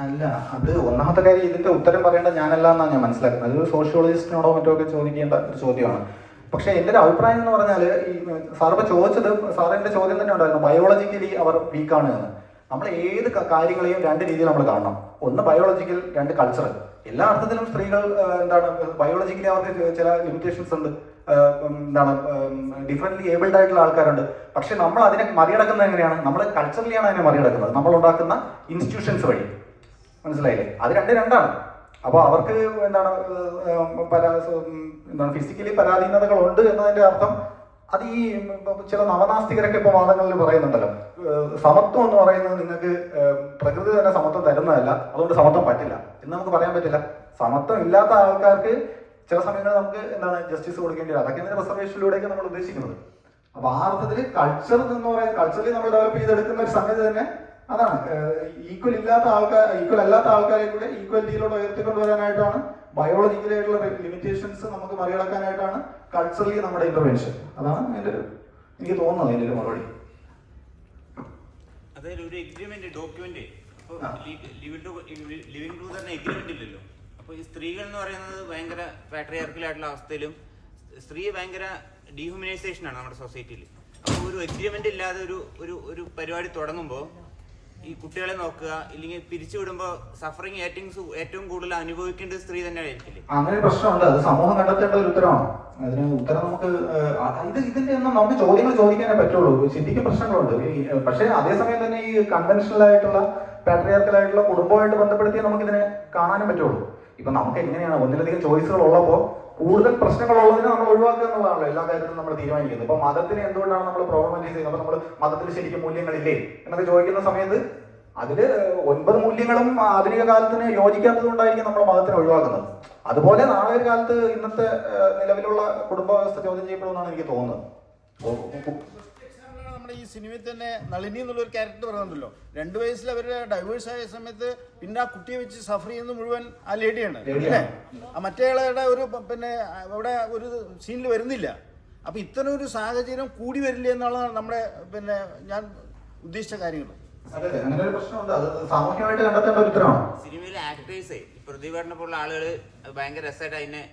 അല്ല, അത് ഒന്നാമത്തെ കാര്യം, ഇതിന്റെ ഉത്തരം പറയേണ്ട ഞാനല്ല എന്നാണ് ഞാൻ മനസ്സിലാക്കുന്നത്. അതൊരു സോഷ്യോളജിസ്റ്റിനോടോ മറ്റോ ഒക്കെ ചോദിക്കേണ്ട ഒരു ചോദ്യമാണ്. പക്ഷേ എൻ്റെ ഒരു അഭിപ്രായം എന്ന് പറഞ്ഞാൽ, ഈ സാറിപ്പോൾ ചോദിച്ചത്, സാറിൻ്റെ ചോദ്യം തന്നെ ഉണ്ടായിരുന്നു, ബയോളജിക്കലി അവർ വീക്കാണ് എന്ന്. നമ്മൾ ഏത് കാര്യങ്ങളെയും രണ്ട് രീതിയിൽ നമ്മൾ കാണണം. ഒന്ന് ബയോളജിക്കൽ, രണ്ട് കൾച്ചറൽ. എല്ലാ അർത്ഥത്തിലും സ്ത്രീകൾ എന്താണ് ബയോളജിക്കലി അവർക്ക് ചില ലിമിറ്റേഷൻസ് ഉണ്ട്, എന്താണ് ഡിഫറെൻ്റ്ലി ഏബിൾഡ് ആയിട്ടുള്ള ആൾക്കാരുണ്ട്. പക്ഷെ നമ്മൾ അതിനെ മറികടക്കുന്നത് എങ്ങനെയാണ്? നമ്മൾ കൾച്ചറലിയാണ് അതിനെ മറികടക്കുന്നത്, നമ്മൾ ഉണ്ടാക്കുന്ന ഇൻസ്റ്റിറ്റ്യൂഷൻസ് വഴി. മനസ്സിലായില്ലേ? അത് രണ്ടാണ്. അപ്പോൾ അവർക്ക് എന്താണ് ഫിസിക്കലി പരാധീനതകളുണ്ട് എന്നതിന്റെ അർത്ഥം അത് ഈ ചില നവനാസ്തികരൊക്കെ ഇപ്പോൾ വാദങ്ങളിൽ പറയുന്നുണ്ടല്ലോ, സമത്വം എന്ന് പറയുന്നത് നിങ്ങൾക്ക് പ്രകൃതി തന്നെ സമത്വം തരുന്നതല്ല, അതുകൊണ്ട് സമത്വം പറ്റില്ല എന്ന് നമുക്ക് പറയാൻ പറ്റില്ല. സമത്വം ഇല്ലാത്ത ആൾക്കാർക്ക് ചില സമയങ്ങളിൽ നമുക്ക് എന്താണ് ജസ്റ്റിസ് കൊടുക്കേണ്ടി വരും. അതൊക്കെയാണ് റിസർവേഷനിലൂടെയൊക്കെ നമ്മൾ ഉദ്ദേശിക്കുന്നത്. അപ്പൊ ആ അർത്ഥത്തിൽ കൾച്ചർ എന്ന് പറയുന്നത്, കൾച്ചറലി നമ്മൾ ഡെവലപ്പ് ചെയ്തെടുക്കുന്ന ഒരു സംഗതി തന്നെ അതാണ്. ഈക്വൽ അല്ലാത്ത ആൾക്കാരെ കൂടെ ഈക്വാലിറ്റിയിലൂടെ ഉയർത്തിക്കൊണ്ടുവരാനായിട്ടാണ്, ബയോളജിക്കലായിട്ടുള്ള ലിമിറ്റേഷൻസ് നമുക്ക് മറികടക്കാനായിട്ടാണ് കൾച്ചറലി നമ്മുടെ ഇന്റർവെൻഷൻ. അതാണ് എൻ്റെ എനിക്ക് തോന്നുന്നത് അതിൻ്റെ ഒരു മറുപടി.
അതായത് ഒരു എഗ്രിമെന്റ് ഡോക്യുമെന്റ് ലിവിംഗ് ടൂതറിന് എഗ്രിമെന്റ് ഇല്ലല്ലോ. അപ്പോൾ ഈ സ്ത്രീകൾ എന്ന് പറയുന്നത് ഭയങ്കര പാട്രിയാർക്കലായിട്ടുള്ള അവസ്ഥയിലും സ്ത്രീ ഭയങ്കര ഡീഹ്യൂമനൈസേഷൻ ആണ് നമ്മുടെ സൊസൈറ്റിയിൽ. അപ്പോൾ ഒരു എഗ്രിമെന്റ് ഇല്ലാതെ ഒരു പരിപാടി തുടങ്ങുമ്പോൾ ഈ കുട്ടികളെ നോക്കുക, ഇല്ലെങ്കിൽ പിരിച്ചുവിടുമ്പോൾ സഫറിങ് ഏറ്റവും കൂടുതൽ അനുഭവിക്കേണ്ടത് സ്ത്രീ തന്നെ ആയിരിക്കില്ലേ?
അങ്ങനെ പ്രശ്നമുണ്ട്. അത് സമൂഹം കണ്ടെത്തേണ്ട ഒരു ഉത്തരമാണ്. അതിന് ഉത്തരം നമുക്ക് ഇതിന്റെ ഒന്നും നമുക്ക് ചോദ്യങ്ങൾ ചോദിക്കാനേ പറ്റുള്ളൂ. ശരിക്കും പ്രശ്നങ്ങളുണ്ട്. പക്ഷെ അതേസമയം തന്നെ ഈ കൺവെൻഷണൽ ആയിട്ടുള്ള പാട്രിയാർക്കലായിട്ടുള്ള കുടുംബമായിട്ട് ബന്ധപ്പെടുത്തി നമുക്ക് ഇതിനെ കാണാനും പറ്റുള്ളൂ. ഇപ്പൊ നമുക്ക് എങ്ങനെയാണ് ഒന്നിലധികം ചോയ്സുകൾ ഉള്ളപ്പോൾ കൂടുതൽ പ്രശ്നങ്ങളുള്ളതിനെ നമ്മൾ ഒഴിവാക്കുക എന്നുള്ളതാണല്ലോ എല്ലാ കാര്യത്തിലും നമ്മൾ തീരുമാനിക്കുന്നത്. ഇപ്പൊ മതത്തിനെ എന്തുകൊണ്ടാണ് നമ്മൾ പ്രോബ്ലമൈസ് ചെയ്യുന്നത്? അപ്പൊ നമ്മൾ മതത്തിൽ ശരിക്കും മൂല്യങ്ങളില്ലേ എന്നൊക്കെ ചോദിക്കുന്ന സമയത്ത് അതില് 9 മൂല്യങ്ങളും ആധുനിക കാലത്തിന് യോജിക്കാത്തത് കൊണ്ടായിരിക്കും നമ്മൾ മതത്തിനെ ഒഴിവാക്കുന്നത്. അതുപോലെ നാളെ ഒരു കാലത്ത് ഇന്നത്തെ നിലവിലുള്ള കുടുംബ വ്യവസ്ഥ ചോദ്യം ചെയ്യപ്പെടുമെന്നാണ് എനിക്ക് തോന്നുന്നത്.
അതുകൊണ്ടാണ് നമ്മുടെ ഈ സിനിമയിൽ തന്നെ നളിനി എന്നുള്ളൊരു ക്യാരക്ടർ പറയുന്നുണ്ടല്ലോ. 2 വയസ്സിൽ അവരുടെ ഡൈവേഴ്സ് ആയ സമയത്ത് പിന്നെ ആ കുട്ടിയെ വെച്ച് സഫർ ചെയ്യുന്ന മുഴുവൻ ആ ലേഡിയാണ് അല്ലേ. ആ മറ്റേയാളുടെ ഒരു പിന്നെ അവിടെ ഒരു സീനിൽ വരുന്നില്ല. അപ്പൊ ഇത്തരം ഒരു സാഹചര്യം കൂടി വരില്ല എന്നുള്ളതാണ് നമ്മുടെ പിന്നെ ഞാൻ ഉദ്ദേശിച്ച കാര്യങ്ങൾ.
അതെ, അങ്ങനെ ഒരു പ്രശ്നമുണ്ട്. അത് സാമൂഹ്യമായിട്ട് കണ്ടെത്തേണ്ട ഒരു ഉത്തരമാണ്.
സിനിമയിലെ ആക്ടേഴ്സേ പ്രതിഭടനെ പോലുള്ള ആളുകൾ ഭയങ്കര രസമായിട്ട് അതിനെ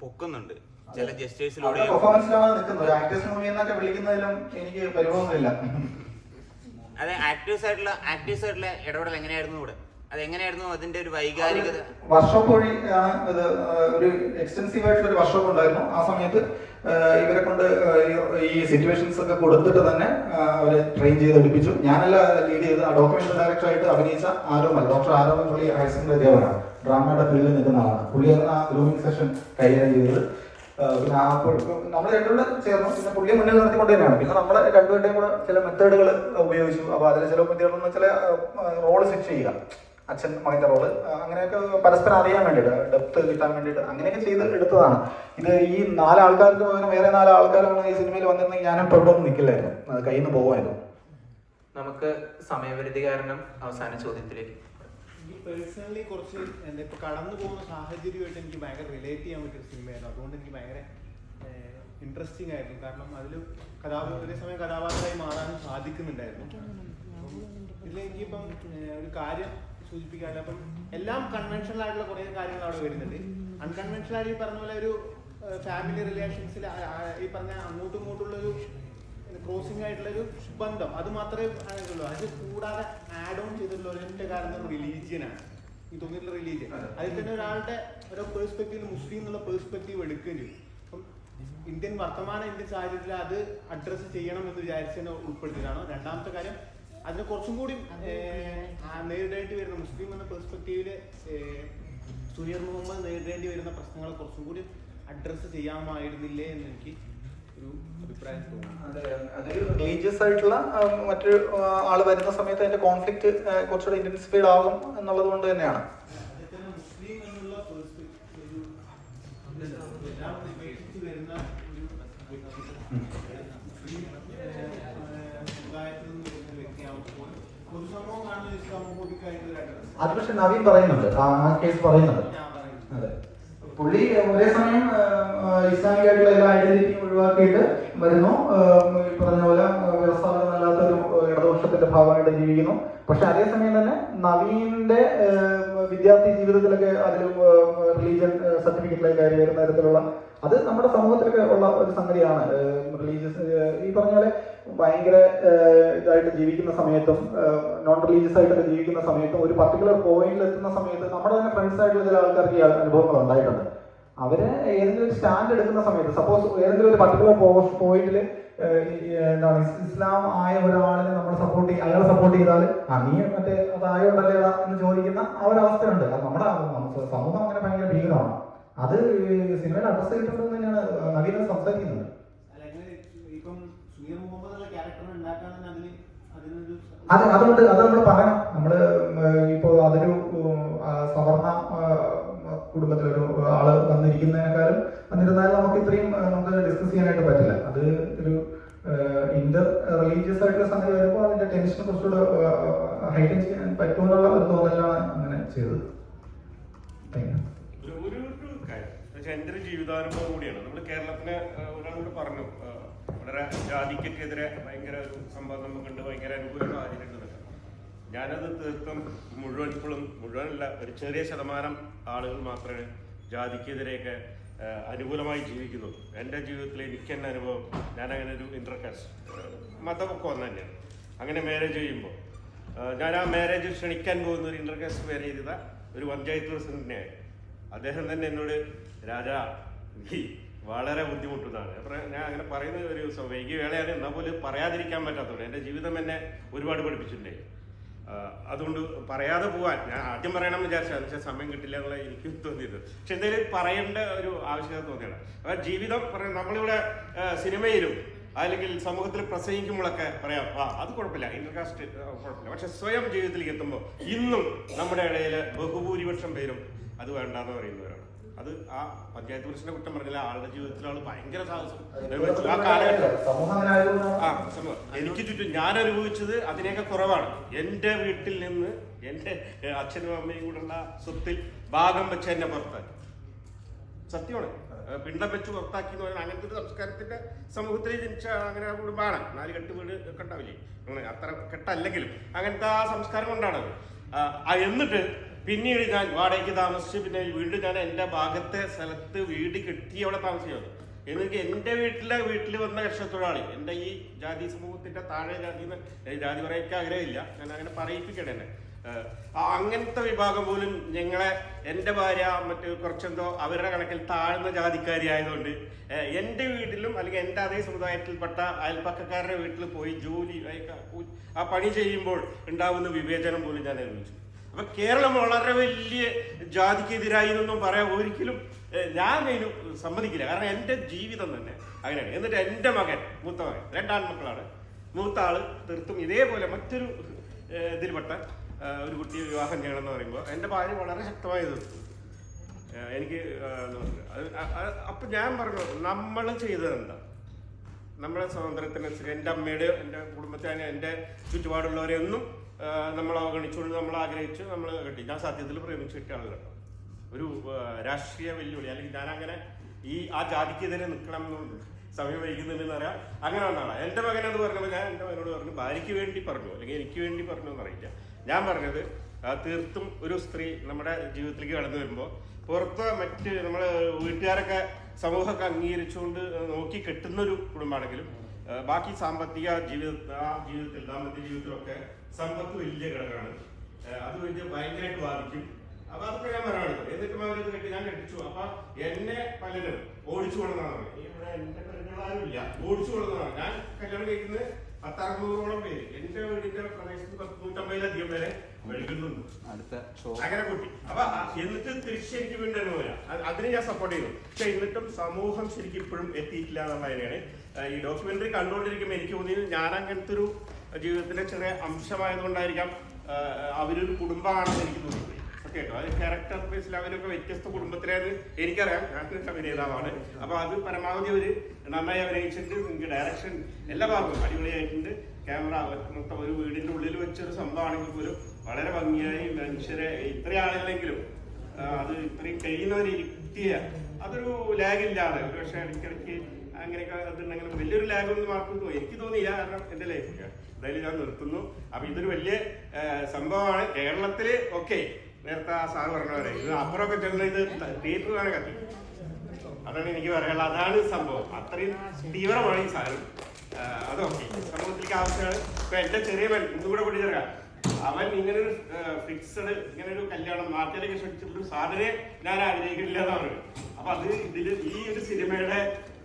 പൊക്കുന്നുണ്ട് ചില ജസ്റ്റേഴ്സിലൂടെ.
പെർഫോമൻസിലാണ് നിൽക്കുന്നത്. ആക്ടേഴ്സ് മൂവി എന്നൊക്കെ വിളിക്കുന്നതിലും എനിക്ക് പരിഭവമൊന്നുമില്ല.
അതെ, ആക്ടേഴ്സ് ആയിട്ടുള്ള ഇടപെടൽ എങ്ങനെയായിരുന്നു ഇവിടെ? അതെങ്ങനെയായിരുന്നു അതിന്റെ ഒരു വൈകാരികത?
വർക്ക്ഷോപ്പ് വഴിയാണ് ഇത്. ഒരു എക്സ്റ്റൻസീവ് ആയിട്ടുള്ള ഒരു വർക്ക്ഷോപ്പ് ഉണ്ടായിരുന്നു. ആ സമയത്ത് ഇവരെ കൊണ്ട് ഈ സിറ്റുവേഷൻസ് ഒക്കെ കൊടുത്തിട്ട് തന്നെ അവരെ ട്രെയിൻ ചെയ്ത് എടുപ്പിച്ചു. ഞാനല്ല ലീഡ് ചെയ്ത്. ആ ഡോക്യുമെന്ററി ഡയറക്ടറായിട്ട് അഭിനയിച്ച ആരോമൽ, ഡോക്ടർ ആരോമൽ, പുള്ളി ഹയർ സെക്കൻഡറി അധ്യാപകനാണ്. ഡ്രാമയുടെ ഫീൽഡിൽ നിൽക്കുന്ന ആളാണ്. പുള്ളിയാണ് ആ ഗ്രൂമിംഗ് സെഷൻ കൈകാര്യം ചെയ്തത്. പിന്നെ നമ്മൾ രണ്ടുകൂടെ ചേർന്നു. പിന്നെ പുള്ളിയെ മുന്നിൽ നിർത്തിക്കൊണ്ട് തന്നെയാണ്. പിന്നെ നമ്മൾ രണ്ടുപേരുടെയും കൂടെ ചില മെത്തേഡുകൾ ഉപയോഗിച്ചു. അപ്പോൾ അതിൽ ചില മെത്തേഡുകൾ ചില റോള് സ്വിച്ച് ചെയ്യുക, അച്ഛൻ മകന്റെ റോള്, അങ്ങനെയൊക്കെ പരസ്പരം അറിയാൻ വേണ്ടിയിട്ട്, ഡെപ്ത് കിട്ടാൻ വേണ്ടിയിട്ട് അങ്ങനെയൊക്കെ ചെയ്ത് എടുത്തതാണ്. ഇത് ഈ 4 ആൾക്കാർക്ക് പകരം വേറെ 4 ആൾക്കാരാണ് ഈ സിനിമയിൽ വന്നിരുന്നെങ്കിൽ ഞാനിപ്പോൾ ഇവിടെ ഒന്നും നിൽക്കില്ലായിരുന്നു. അത് കയ്യിൽ നിന്ന് പോകുമായിരുന്നു.
നമുക്ക് സമയപരിധി കാരണം അവസാന ചോദ്യത്തിലേക്ക്.
എനിക്ക് പേഴ്സണലി കുറച്ച് എന്താ ഇപ്പോൾ കടന്നു പോകുന്ന സാഹചര്യമായിട്ട് എനിക്ക് ഭയങ്കര റിലേറ്റ് ചെയ്യാൻ പറ്റിയ സിനിമയായിരുന്നു. അതുകൊണ്ട് എനിക്ക് ഭയങ്കര ഇൻട്രസ്റ്റിംഗ് ആയിരുന്നു. കാരണം അതിൽ ഒരേ സമയം കഥാപാത്രമായി മാറാനും സാധിക്കുന്നുണ്ടായിരുന്നു. ഇതിലെനിക്കിപ്പം ഒരു കാര്യം സൂചിപ്പിക്കാറില്ല. അപ്പം എല്ലാം കൺവെൻഷണൽ ആയിട്ടുള്ള കുറേ കാര്യങ്ങൾ അവിടെ വരുന്നുണ്ട്. അൺകൺവെൻഷണൽ ആയി പറഞ്ഞ പോലെ ഒരു ഫാമിലി റിലേഷൻസിൽ ഈ പറഞ്ഞ അങ്ങോട്ടും ഇങ്ങോട്ടുള്ളൊരു ക്രോസിംഗ് ആയിട്ടുള്ളൊരു ബന്ധം, അത് മാത്രമേ ഉള്ളൂ. അത് കൂടാതെ ആഡ് ഓൺ ചെയ്തിട്ടുള്ള ഒരൊറ്റ കാരണം റിലീജിയനാണ് ഈ തോന്നിയിട്ടുള്ള റിലീജിയൻ. അതിൽ തന്നെ ഒരാളുടെ ഓരോ പേഴ്സ്പെക്റ്റീവ്, മുസ്ലിം എന്നുള്ള പേഴ്സ്പെക്റ്റീവ് എടുക്കുകയും ചെയ്യും. അപ്പം ഇന്ത്യൻ സാഹചര്യത്തിൽ അത് അഡ്രസ്സ് ചെയ്യണം എന്ന് വിചാരിച്ചതിനെ ഉൾപ്പെടുത്തിയതാണ്. രണ്ടാമത്തെ കാര്യം, അതിന് കുറച്ചും കൂടി നേരിടേണ്ടി വരുന്ന മുസ്ലിം എന്ന പെർസ്പെക്റ്റീവില് സുനീർ മുഹമ്മദ് നേരിടേണ്ടി വരുന്ന പ്രശ്നങ്ങളെ കുറച്ചും കൂടി അഡ്രസ്സ് ചെയ്യാമായിരുന്നില്ലേ എന്ന് എനിക്ക് ഒരു അഭിപ്രായം തോന്നുന്നു.
അതൊരു റിലീജിയസ് ആയിട്ടുള്ള മറ്റൊരു ആള് വരുന്ന സമയത്ത് അതിന്റെ കോൺഫ്ലിക്റ്റ് കുറച്ചുകൂടി ഇന്റൻസിഫൈഡ് ആകും എന്നുള്ളത് കൊണ്ട് തന്നെയാണ്.
മുസ്ലിം എന്നുള്ള പെർസ്പെക്റ്റീവ് എല്ലാം ഉപേക്ഷിച്ച് വരുന്ന ഒരു
അത് പക്ഷെ നവീൻ പറയുന്നുണ്ട്, ആ കേസ് പറയുന്നുണ്ട്. അതെ, പുള്ളി ഒരേ സമയം ഇസ്ലാമിക് ആയിട്ടുള്ള എല്ലാ ഐഡന്റിറ്റിയും ഒഴിവാക്കിയിട്ട് വരുന്നു. പറഞ്ഞ പോലെ വ്യവസ്ഥാപനമല്ലാത്തൊരു ഇടതുപക്ഷത്തിന്റെ ഭാഗമായിട്ട് ജീവിക്കുന്നു. പക്ഷെ അതേസമയം തന്നെ നവീന്റെ വിദ്യാർത്ഥി ജീവിതത്തിലൊക്കെ അതിൽ റിലീജിയൻ സർട്ടിഫിക്കറ്റിലേക്ക് കയറി വരുന്ന തരത്തിലുള്ള അത് നമ്മുടെ സമൂഹത്തിലൊക്കെ ഉള്ള ഒരു സംഗതിയാണ്. റിലീജിയസ് ഈ പറഞ്ഞ പോലെ ഭയങ്കര ഇതായിട്ട് ജീവിക്കുന്ന സമയത്തും നോൺ റിലീജിയസ് ആയിട്ടൊക്കെ ജീവിക്കുന്ന സമയത്തും ഒരു പർട്ടിക്കുലർ പോയിന്റിൽ എത്തുന്ന സമയത്ത് നമ്മുടെ തന്നെ ഫ്രണ്ട്സ് ആയിട്ടുള്ള ചില ആൾക്കാർക്ക് ഈ അനുഭവങ്ങൾ ഉണ്ടായിട്ടുണ്ട്. അവര് ഏതെങ്കിലും ഒരു സ്റ്റാൻഡ് എടുക്കുന്ന സമയത്ത്, സപ്പോസ് ഏതെങ്കിലും ഒരു പർട്ടിക്കുലർ പോയിന്റിൽ എന്താണ് ഇസ്ലാം ആയ ഒരാളിനെ നമ്മൾ അയാളെ സപ്പോർട്ട് ചെയ്താൽ നീ മറ്റേ അതായോണ്ടല്ലേടാ എന്ന് ചോദിക്കുന്ന ആ ഒരു അവസ്ഥയുണ്ട്. അത് നമ്മുടെ സമൂഹം അങ്ങനെ ഭയങ്കര ഭീകരമാണ്. അത് സിനിമയിൽ അഡ്രസ് ചെയ്തിട്ടുണ്ടെന്ന് തന്നെയാണ് നവീന സംസാരിക്കുന്നത്. അതുകൊണ്ട് അത് നമ്മൾ പറയണം. നമ്മള് ഇപ്പോ അതൊരു സവർണ കുടുംബത്തിലൊരു ആള് വന്നിരിക്കുന്നതിനേക്കാളും വന്നിരുന്നാലും നമുക്ക് ഇത്രയും നമുക്ക് ഡിസ്കസ് ചെയ്യാനായിട്ട് പറ്റില്ല. അത് ഒരു ഇന്റർ റിലീജിയസ് ആയിട്ടുള്ള സംഗതി വരുമ്പോൾ അതിന്റെ ടെൻഷൻ കുറച്ചുകൂടെ ഹൈലൈറ്റ് ചെയ്യാൻ പറ്റുമെന്നുള്ള ഒരു തോന്നലാണ് അങ്ങനെ ചെയ്തത്.
പക്ഷെ എൻ്റെ ഒരു ജീവിതാനുഭവം കൂടിയാണ്. നമ്മൾ കേരളത്തിന് ഒരാളോട് പറഞ്ഞു വളരെ ജാതിക്കെതിരെ ഭയങ്കര ഒരു സംഭവം നമുക്കുണ്ട്, ഭയങ്കര അനുകൂല സാഹചര്യം ഉണ്ടെന്നൊക്കെ. ഞാനത് തീർത്തും മുഴുവനല്ല, ഒരു ചെറിയ ശതമാനം ആളുകൾ മാത്രമേ ജാതിക്കെതിരെയൊക്കെ അനുകൂലമായി ജീവിക്കുന്നുള്ളൂ. എൻ്റെ ജീവിതത്തിൽ എനിക്ക് തന്നെ അനുഭവം, ഞാനങ്ങനെ ഒരു ഇന്റർകാസ്റ്റ് മതമൊക്കെ ഒന്ന് തന്നെയാണ്. അങ്ങനെ മാരേജ് ചെയ്യുമ്പോൾ ഞാൻ ആ മാരേജ് ക്ഷണിക്കാൻ പോകുന്ന ഒരു ഇന്റർകാസ്റ്റ് മാരേജ് ചെയ്ത ഒരു പഞ്ചായത്ത് പ്രസിഡന്റിനെയായി. അദ്ദേഹം തന്നെ എന്നോട് രാജാ നീ വളരെ ബുദ്ധിമുട്ടുന്നതാണ്. ഞാൻ അങ്ങനെ പറയുന്ന ഒരു ദിവസം വൈകി വേളയാണ്, എന്നാൽ പോലും പറയാതിരിക്കാൻ പറ്റാത്തതുകൊണ്ട് എൻ്റെ ജീവിതം എന്നെ ഒരുപാട് പഠിപ്പിച്ചിട്ടുണ്ട്. അതുകൊണ്ട് പറയാതെ പോകാൻ ഞാൻ ആദ്യം പറയണമെന്ന് വിചാരിച്ചാൽ പക്ഷേ സമയം കിട്ടില്ല എന്നുള്ള എനിക്കും തോന്നിയത്. പക്ഷെ എന്തെങ്കിലും പറയേണ്ട ഒരു ആവശ്യകത തോന്നിയാണ്. ജീവിതം നമ്മളിവിടെ സിനിമയിലും അല്ലെങ്കിൽ സമൂഹത്തിൽ പ്രസംഗിക്കുമ്പോഴൊക്കെ പറയാം അത് കുഴപ്പമില്ല, ഇന്റർകാസ്റ്റ് കുഴപ്പമില്ല. പക്ഷെ സ്വയം ജീവിതത്തിലേക്ക് എത്തുമ്പോൾ ഇന്നും നമ്മുടെ ഇടയിൽ ബഹുഭൂരിപക്ഷം പേരും അത് വേണ്ടാന്ന് പറയുന്നവരാണ്. അത് ആ പഞ്ചായത്ത് പ്രസിഡന്റിനെ കുറ്റം പറഞ്ഞില്ല, ആളുടെ ജീവിതത്തിൽ ആൾ ഭയങ്കര സാഹസം ആ കാലഘട്ടം. സമൂഹം എനിക്ക് ചുറ്റും ഞാൻ അനുഭവിച്ചത് അതിനേക്കാൾ കുറവാണ്. എൻ്റെ വീട്ടിൽ നിന്ന് എൻ്റെ അച്ഛനും അമ്മയും കൂടെയുള്ള സ്വത്തിൽ ഭാഗം വെച്ച് എന്നെ പുറത്താക്കി. സത്യമാണ്. പിണ്ടം വെച്ച് പുറത്താക്കി എന്ന് പറഞ്ഞാൽ അങ്ങനത്തെ ഒരു സംസ്കാരത്തിന്റെ സമൂഹത്തിൽ ജനിച്ച അങ്ങനെ കുടുംബമാണ്. 4 കെട്ട് വീട് ഒക്കെ ഉണ്ടാവില്ലേ, അങ്ങനെ അത്ര കെട്ടല്ലെങ്കിലും അങ്ങനത്തെ ആ സംസ്കാരം കൊണ്ടാണത്. എന്നിട്ട് പിന്നീട് ഞാൻ വാടകയ്ക്ക് താമസിച്ച് പിന്നെ വീണ്ടും ഞാൻ എൻ്റെ ഭാഗത്തെ സ്ഥലത്ത് വീട് കെട്ടി അവിടെ താമസിക്കുന്നത്. എനിക്ക് എൻ്റെ വീട്ടിൽ വന്ന കർഷകത്തൊഴിലാളി, എൻ്റെ ഈ ജാതി സമൂഹത്തിന്റെ താഴെ ജാതി പറയാൻ ആഗ്രഹമില്ല, ഞാൻ അങ്ങനെ പറയിപ്പിക്കണേ എന്നെ. അങ്ങനത്തെ വിഭാഗം പോലും ഞങ്ങളെ എൻ്റെ ഭാര്യ മറ്റ് കുറച്ചെന്തോ അവരുടെ കണക്കിൽ താഴ്ന്ന ജാതിക്കാരി ആയതുകൊണ്ട് എൻ്റെ വീട്ടിലും അല്ലെങ്കിൽ എൻ്റെ അതേ സമുദായത്തിൽപ്പെട്ട അയൽപ്പക്കക്കാരുടെ വീട്ടിൽ പോയി ജോലി ആ പണി ചെയ്യുമ്പോൾ ഉണ്ടാകുന്ന വിവേചനം പോലും ഞാൻ അനുഭവിച്ചു. അപ്പൊ കേരളം വളരെ വലിയ ജാതിക്കെതിരായി എന്നൊന്നും പറയാൻ ഒരിക്കലും ഞാൻ അതിന് സമ്മതിക്കില്ല. കാരണം എൻ്റെ ജീവിതം തന്നെ അങ്ങനെയാണ്. എന്നിട്ട് എൻ്റെ മകൻ, മൂത്ത മകൻ, 2 ആൺമക്കളാണ്. മൂത്ത ആള് തീർത്തും ഇതേപോലെ മറ്റൊരു ഇതിൽപ്പെട്ട ഒരു കുട്ടിയെ വിവാഹം ചെയ്യണമെന്ന് പറയുമ്പോൾ എൻ്റെ ഭാര്യ വളരെ ശക്തമായി എതിർത്തു. എനിക്ക് അപ്പൊ ഞാൻ പറഞ്ഞു, നമ്മൾ ചെയ്തത് എന്താ? നമ്മളെ സ്വാതന്ത്ര്യത്തിനനുസരിച്ച് എൻ്റെ അമ്മയുടെയോ എൻ്റെ കുടുംബത്തെ എൻ്റെ ചുറ്റുപാടുള്ളവരെയൊന്നും നമ്മൾ അവഗണിച്ചുകൊണ്ട് നമ്മൾ ആഗ്രഹിച്ചു, നമ്മൾ കെട്ടി. ഞാൻ സത്യത്തിൽ പ്രേമിച്ച് കിട്ടിയാണ് കേട്ടോ. ഒരു രാഷ്ട്രീയ വെല്ലുവിളി അല്ലെങ്കിൽ ഞാൻ അങ്ങനെ ആ ജാതിക്കെതിരെ നിൽക്കണം എന്നുണ്ട്. സമയം വൈകുന്നുണ്ടെന്ന് പറയാം, അങ്ങനെ വന്നാണ്. എൻ്റെ മകനത് പറഞ്ഞപ്പോൾ ഞാൻ എൻ്റെ മകനോട് പറഞ്ഞു, ഭാര്യയ്ക്ക് വേണ്ടി പറഞ്ഞു അല്ലെങ്കിൽ എനിക്ക് വേണ്ടി പറഞ്ഞു എന്നറിയില്ല. ഞാൻ പറഞ്ഞത് തീർത്തും ഒരു സ്ത്രീ നമ്മുടെ ജീവിതത്തിലേക്ക് കടന്നു വരുമ്പോൾ പുറത്ത് മറ്റ് നമ്മളെ വീട്ടുകാരൊക്കെ സമൂഹമൊക്കെ അംഗീകരിച്ചുകൊണ്ട് നോക്കി കെട്ടുന്നൊരു കുടുംബമാണെങ്കിലും ബാക്കി സാമ്പത്തിക ജീവിതത്തിൽ ദാമ്പത്യ ജീവിതത്തിലൊക്കെ സമ്പത്ത് വലിയ ഘടകമാണ്. അത് വലിയ ഭയങ്കരമായിട്ട് ബാധിക്കും. അപ്പൊ അതൊക്കെ ഞാൻ പറയാനുള്ളത്. എന്നിട്ട് അവരത് കെട്ടി ഞാൻ കെട്ടിച്ചു. അപ്പൊ എന്നെ പലരും ഓടിച്ചു കൊള്ളുന്നതാണ്. ഇവിടെ എന്റെ പെരുന്നാളും ഇല്ല, ഓടിച്ചു കൊള്ളുന്നതാണ്. ഞാൻ കല്യാണം കഴിക്കുന്നത് 10-600ഓളം പേര് എന്റെ വീടിന്റെ പ്രദേശത്ത് 150-ലധികം പേരെ വെളുക്കുന്നുണ്ട്. അങ്ങനെ കുട്ടി. അപ്പൊ എന്നിട്ട് തിരിച്ച് എനിക്ക് വീണ്ടും അനുഭവം അതിനെ ഞാൻ സപ്പോർട്ട് ചെയ്യുന്നു. പക്ഷെ എന്നിട്ടും സമൂഹം ശരിക്കും ഇപ്പോഴും എത്തിയിട്ടില്ല എന്നുള്ളതിനാണ് ഈ ഡോക്യുമെന്ററി കണ്ടുകൊണ്ടിരിക്കുമ്പോൾ എനിക്ക് തോന്നിയത് ഞാൻ അങ്ങനത്തെ ഒരു ജീവിതത്തിന്റെ ചെറിയ അംശമായതുകൊണ്ടായിരിക്കാം അവരൊരു കുടുംബമാണെന്ന് എനിക്ക് തോന്നിയത്. കേട്ടോ, അത് ക്യാരക്ടർ ബേസിൽ അവരൊക്കെ വ്യത്യസ്ത കുടുംബത്തിലായത് എനിക്കറിയാം. ഞാൻ അഭിനേതാവാണ്. അപ്പൊ അത് പരമാവധി അവര് നന്നായി അഭിനയിച്ചിട്ട് നിങ്ങൾക്ക് ഡയറക്ഷൻ എല്ലാ ഭാഗവും അടിപൊളിയായിട്ടുണ്ട്. ക്യാമറ മൊത്തം ഒരു വീടിന്റെ ഉള്ളിൽ വെച്ചൊരു സംഭവമാണെങ്കിൽ പോലും വളരെ ഭംഗിയായി മനുഷ്യരെ ഇത്രയും ആളില്ലെങ്കിലും അത് ഇത്രയും കഴിയുന്നവരിരുത്തിയ അതൊരു ലാഗില്ലാതെ. പക്ഷെ ഇടയ്ക്കിടയ്ക്ക് അങ്ങനെയൊക്കെ അതുണ്ടെങ്കിലും വലിയൊരു ലാഗൊന്നും ആർക്കും എനിക്ക് തോന്നിയില്ല. കാരണം എൻ്റെ ലൈഫിൽ എന്തായാലും ഞാൻ നിർത്തുന്നു. അപ്പൊ ഇതൊരു വലിയ സംഭവമാണ് കേരളത്തില്. ഓക്കെ, നേരത്തെ ആ സാർ പറഞ്ഞ പോലെ ഇത് അപ്പുറമൊക്കെ ചെന്ന് ഇത് തിയേറ്റർ വേണം കത്തി. അതാണ് എനിക്ക് പറയാനുള്ളത്. അതാണ് സംഭവം. അത്രയും തീവ്രമാണ് ഈ സാധനം. അതൊക്കെ സമൂഹത്തിലേക്ക് ആവശ്യമാണ്. ഇപ്പൊ എന്റെ ചെറിയ മൻ ഇന്നുകൂടെ കൂട്ടിച്ചേർക്കാം, അവൻ ഇങ്ങനൊരു ഫിക്സഡ് ഇങ്ങനൊരു കല്യാണം നാട്ടിലേക്ക് ക്ഷണിച്ചിട്ടൊരു സാധനം ഞാൻ ആഗ്രഹിക്കുന്നില്ല എന്ന് പറഞ്ഞു. അപ്പൊ അത് ഇതില് ഈ ഒരു സിനിമയുടെ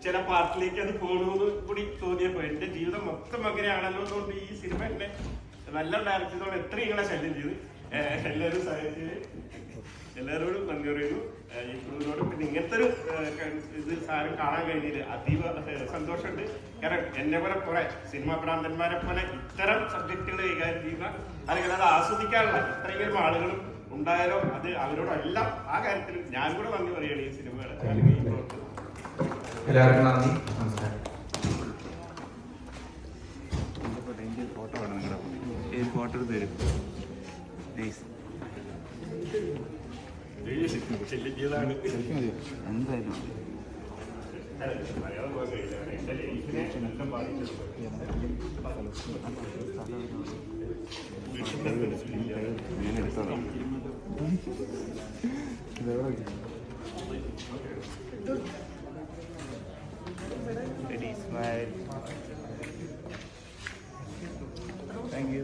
ചില പാർട്ടിലേക്ക് അത് പോകണമെന്ന് കൂടി തോന്നിയപ്പോ എന്റെ ജീവിതം മൊത്തം അങ്ങനെയാണല്ലോ എന്നുകൊണ്ട് ഈ സിനിമ എന്നെ നല്ല ഡയറക്റ്റ് ചെയ്തോടെ എത്ര നിങ്ങളെ ശല്യം ചെയ്ത് എല്ലാവരും സഹായിച്ചത് എല്ലാവരോടും നന്ദി പറയുന്നു. ഇപ്പോഴോട് പിന്നെ ഇങ്ങനത്തെ ഒരു ഇത് സാധനം കാണാൻ കഴിഞ്ഞതിൽ അതീവ സന്തോഷമുണ്ട്. കാരണം എന്നെ പോലെ കുറെ സിനിമാ ഭ്രാന്തന്മാരെ പോലെ ഇത്തരം സബ്ജക്റ്റുകൾ കൈകാര്യം ചെയ്യുന്ന അല്ലെങ്കിൽ അത് ആസ്വദിക്കാനുള്ള ഇത്രയെങ്കിലും ആളുകളും ഉണ്ടായാലോ അത് അവരോടെല്ലാം ആ കാര്യത്തിൽ ഞാൻ കൂടെ നന്ദി പറയുകയാണ് ഈ സിനിമയുടെ അല്ലെങ്കിൽ ഈ പ്രവർത്തനം.
എല്ലാവർക്കും നന്ദി, നമസ്കാരം.
ഫോട്ടോ വേണം നിങ്ങളുടെ ഫോട്ടോ എടുത്ത് തരും.
Thank you.